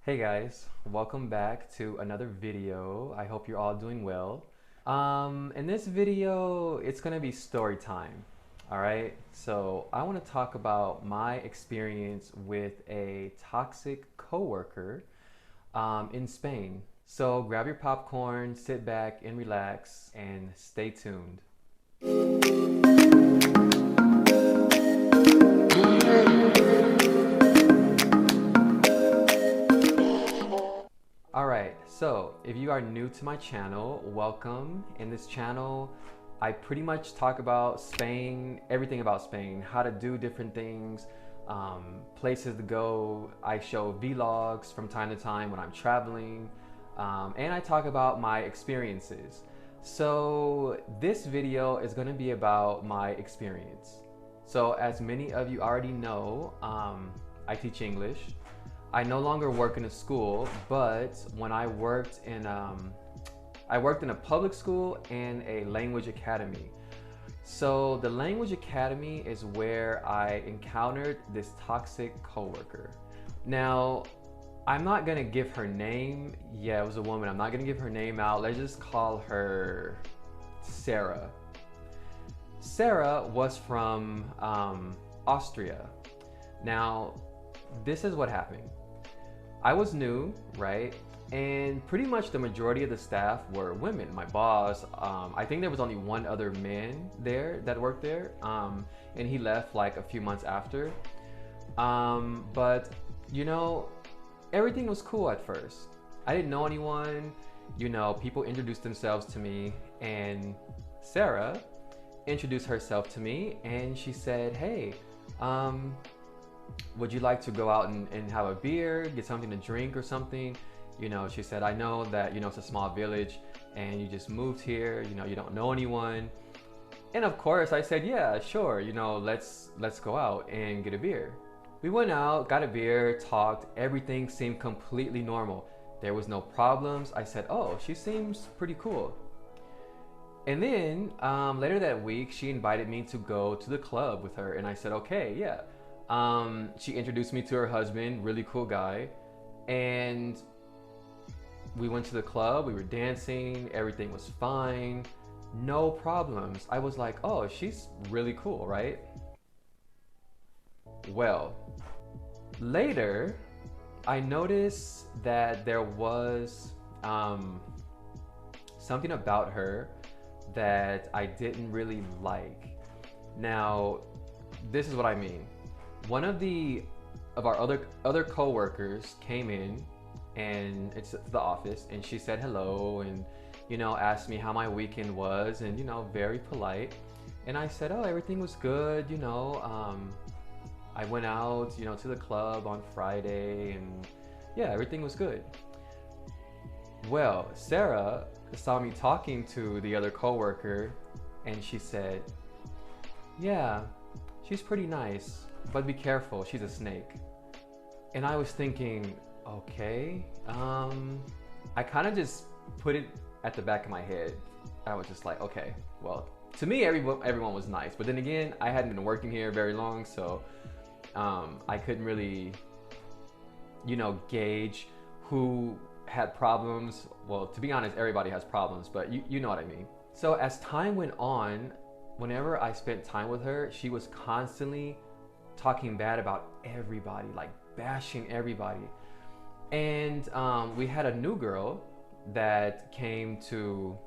Hey guys, welcome back to another video. I hope you're all doing well. In this video, it's gonna be story time. All right, so I want to talk about my experience with a toxic coworker in Spain. So grab your popcorn, sit back and relax, and stay tuned. Alright, so if you are new to my channel, welcome. In this channel, I pretty much talk about Spain, everything about Spain, how to do different things, places to go. I show vlogs from time to time when I'm traveling, and I talk about my experiences. So this video is going to be about my experience. So as many of you already know, I teach English. I no longer work in a school, but when I worked in a public school and a language academy. So the language academy is where I encountered this toxic coworker. Now, I'm not gonna give her name. Yeah, it was a woman. I'm not gonna give her name out. Let's just call her Sarah. Sarah was from Austria. Now, this is what happened. I was new, right? And pretty much the majority of the staff were women. My boss, I think there was only one other man there that worked there, and he left like a few months after. But you know, everything was cool at first. I didn't know anyone. You know, people introduced themselves to me, and Sarah introduced herself to me, and she said, "Hey, would you like to go out and have a beer, get something to drink or something?" You know, she said, "I know that, you know, it's a small village and you just moved here, you know, you don't know anyone." And of course I said, "Yeah, sure, you know, let's go out and get a beer." We went out, got a beer, talked, everything seemed completely normal. There was no problems. I said, "Oh, she seems pretty cool." And then later that week, she invited me to go to the club with her, and I said, "Okay, yeah." She introduced me to her husband, really cool guy, and we went to the club. We were dancing, everything was fine, no problems. I was like, "Oh, she's really cool, right?" Well, later, I noticed that there was something about her that I didn't really like. Now, this is what I mean. One of our other coworkers came in, and it's to the office, and she said hello, and you know, asked me how my weekend was, and you know, very polite. And I said, "Oh, everything was good, you know. I went out, you know, to the club on Friday, and yeah, everything was good." Well, Sarah saw me talking to the other coworker, and she said, "Yeah, she's pretty nice, but be careful, she's a snake." And I was thinking, okay, I kind of just put it at the back of my head. I was just like, okay, well, to me, everyone was nice, but then again, I hadn't been working here very long, so I couldn't really, you know, gauge who had problems. Well, to be honest, everybody has problems, but you know what I mean. So as time went on, whenever I spent time with her, she was constantly talking bad about everybody, like bashing everybody. And we had a new girl that came to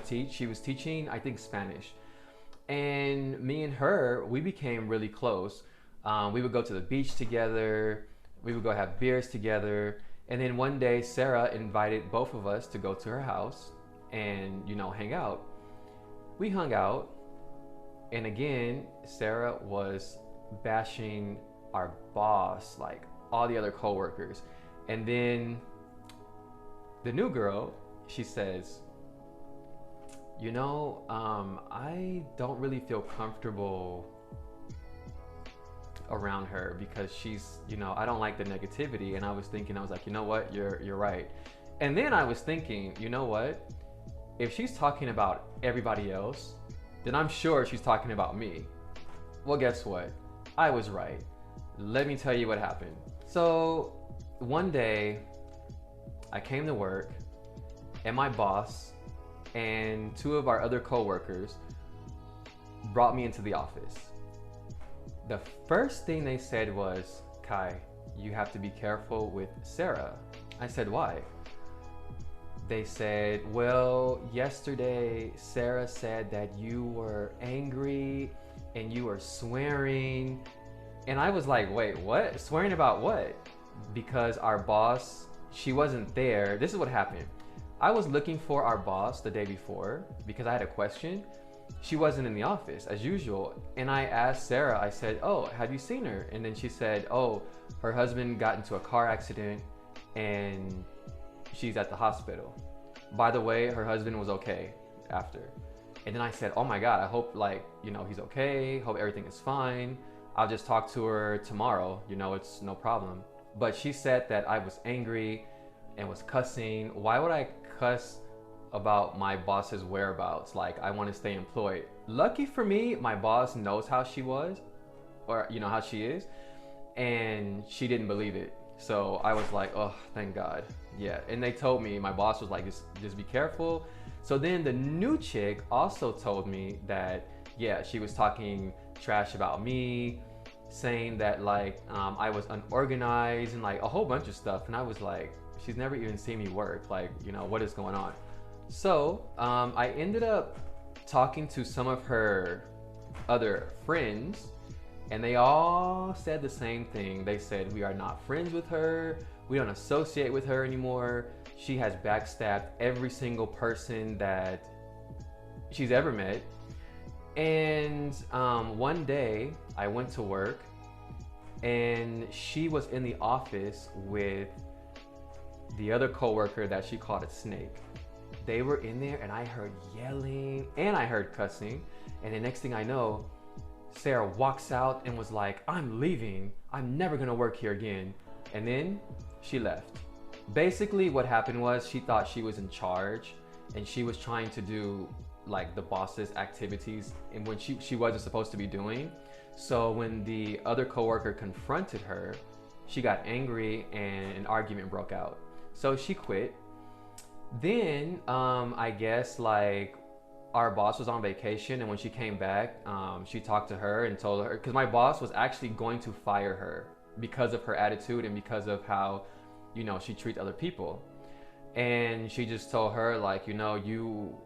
teach. She was teaching, I think, Spanish. And me and her, we became really close. We would go to the beach together. We would go have beers together. And then one day, Sarah invited both of us to go to her house and, you know, hang out. We hung out, and again, Sarah was bashing our boss, like all the other coworkers. And then the new girl, she says, "You know, I don't really feel comfortable around her because she's, you know, I don't like the negativity." And I was thinking, I was like, you know what, you're right. And then I was thinking, you know what, if she's talking about everybody else, then I'm sure she's talking about me. Well, guess what? I was right. Let me tell you what happened. So one day I came to work, and my boss and two of our other coworkers brought me into the office. The first thing they said was, Kai, you have to be careful with Sarah. I said, why? They said, well, yesterday Sarah said that you were angry and you were swearing. And I was like, wait, what? Swearing about what? Because our boss, she wasn't there. This is what happened. I was looking for our boss the day before because I had a question. She wasn't in the office as usual. And I asked Sarah, I said, oh, have you seen her? And then she said, oh, her husband got into a car accident and she's at the hospital. By the way, her husband was okay after. And then I said, oh my God, I hope he's okay. Hope everything is fine. I'll just talk to her tomorrow. It's no problem. But she said that I was angry and was cussing. Why would I cuss about my boss's whereabouts? Like, I want to stay employed. Lucky for me, my boss knows how she was, or how she is, and she didn't believe it. So I was like, oh, thank God. Yeah. And they told me, my boss was like, just be careful. So then the new chick also told me that, yeah, she was talking trash about me, saying that I was unorganized and like a whole bunch of stuff. And I was like, she's never even seen me work. Like, what is going on? So I ended up talking to some of her other friends, and they all said the same thing. They said, we are not friends with her. We don't associate with her anymore. She has backstabbed every single person that she's ever met. And one day I went to work and she was in the office with the other coworker that she called a snake. They were in there and I heard yelling and I heard cussing. And the next thing I know, Sarah walks out and was like, I'm leaving. I'm never gonna work here again. And then she left. Basically what happened was she thought she was in charge and she was trying to do like the boss's activities and when she wasn't supposed to be doing. So when the other coworker confronted her, she got angry and an argument broke out. So she quit. Then I guess our boss was on vacation, and when she came back, she talked to her and told her, because my boss was actually going to fire her because of her attitude and because of how she treats other people. And she just told her you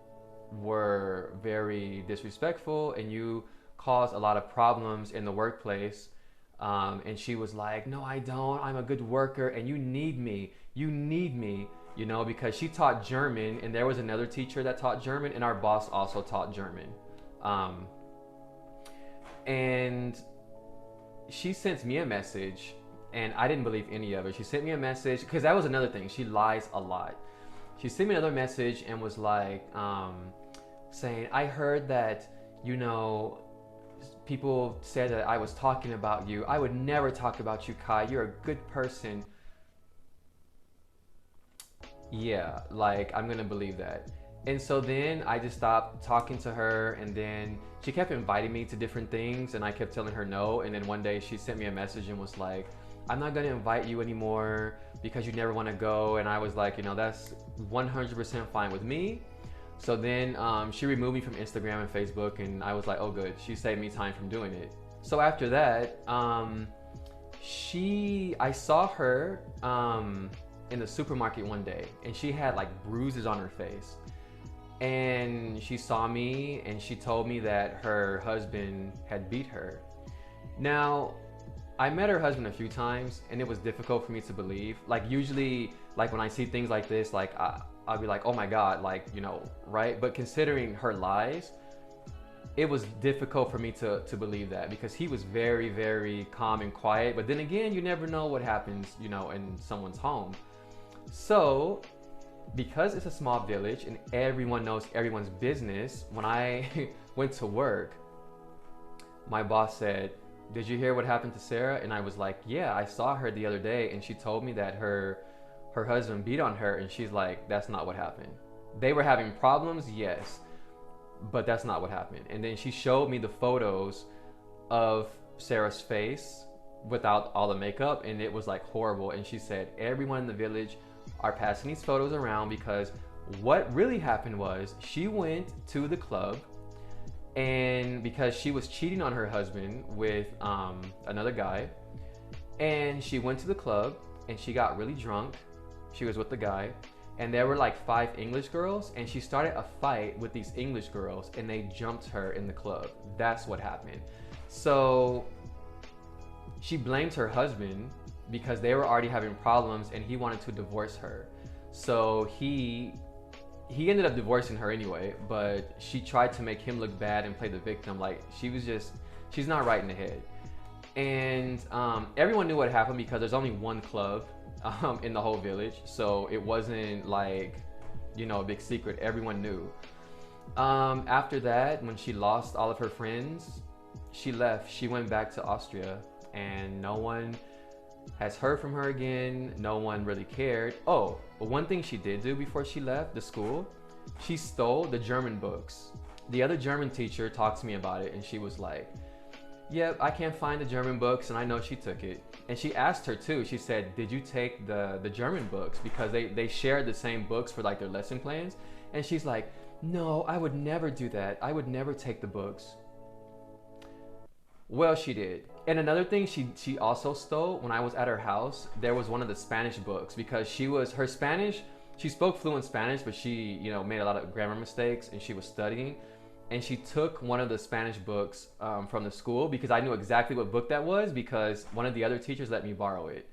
were very disrespectful and you caused a lot of problems in the workplace. And she was like, no, I don't. I'm a good worker and you need me. Because she taught German and there was another teacher that taught German and our boss also taught German. And she sent me a message and I didn't believe any of it. She sent me a message because that was another thing. She lies a lot. She sent me another message and was like, saying, I heard that, people said that I was talking about you. I would never talk about you, Kai. You're a good person. Yeah, I'm gonna believe that. And so then I just stopped talking to her, and then she kept inviting me to different things and I kept telling her no. And then one day she sent me a message and was like, I'm not gonna invite you anymore because you never wanna go. And I was like, that's 100% fine with me. So then she removed me from Instagram and Facebook and I was like, oh good, she saved me time from doing it. So after that, I saw her in the supermarket one day and she had bruises on her face. And she saw me and she told me that her husband had beat her. Now, I met her husband a few times and it was difficult for me to believe. Usually, when I see things like this, I'll be like, oh my God, right? But considering her lies, it was difficult for me to believe that because he was very, very calm and quiet. But then again, you never know what happens, in someone's home. So because it's a small village and everyone knows everyone's business, when I went to work, my boss said, did you hear what happened to Sarah? And I was like, yeah, I saw her the other day and she told me that her husband beat on her. And she's like, that's not what happened. They were having problems, yes, but that's not what happened. And then she showed me the photos of Sarah's face without all the makeup, and it was like horrible. And she said everyone in the village are passing these photos around because what really happened was she went to the club, and because she was cheating on her husband with another guy, and she went to the club and she got really drunk. She was with the guy, and there were like 5 English girls, and she started a fight with these English girls, and they jumped her in the club. That's what happened. So she blamed her husband because they were already having problems, and he wanted to divorce her. So he ended up divorcing her anyway, but she tried to make him look bad and play the victim. Like, she's not right in the head. And everyone knew what happened because there's only one club in the whole village, so it wasn't like, you know, a big secret. Everyone knew. After that, when she lost all of her friends, she left. She went back to Austria, and no one has heard from her again. No one really cared. Oh, but one thing she did do before she left the school, she stole the German books. The other German teacher talked to me about it, and she was like, yep, I can't find the German books, and I know she took it. And she asked her too, she said, did you take the German books? Because they shared the same books for like their lesson plans. And she's like, no, I would never do that. I would never take the books. Well, she did. And another thing she also stole, when I was at her house, there was one of the Spanish books, because her Spanish, she spoke fluent Spanish, but she, you know, made a lot of grammar mistakes, and she was studying. And she took one of the Spanish books from the school, because I knew exactly what book that was, because one of the other teachers let me borrow it.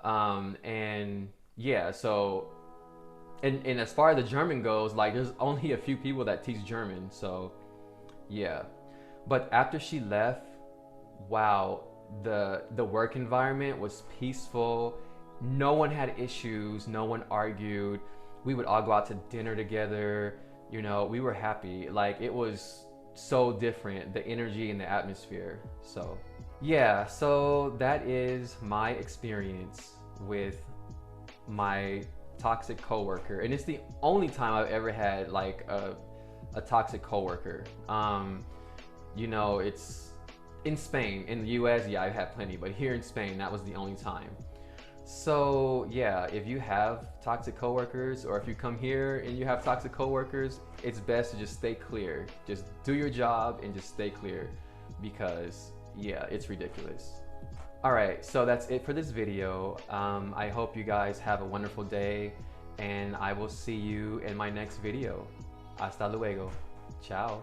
And yeah, so, and as far as the German goes, like, there's only a few people that teach German, so yeah. But after she left, wow, the work environment was peaceful. No one had issues, no one argued. We would all go out to dinner together. You know, we were happy. Like, it was so different, the energy and the atmosphere. So yeah, so that is my experience with my toxic coworker, and it's the only time I've ever had like a toxic coworker. You know, it's in Spain. In the US, yeah, I've had plenty, but here in Spain, that was the only time. So yeah, if you have toxic coworkers, or if you come here and you have toxic coworkers, it's best to just stay clear. Just do your job and just stay clear, because yeah, it's ridiculous. All right, so that's it for this video. I hope you guys have a wonderful day, and I will see you in my next video. Hasta luego. Ciao.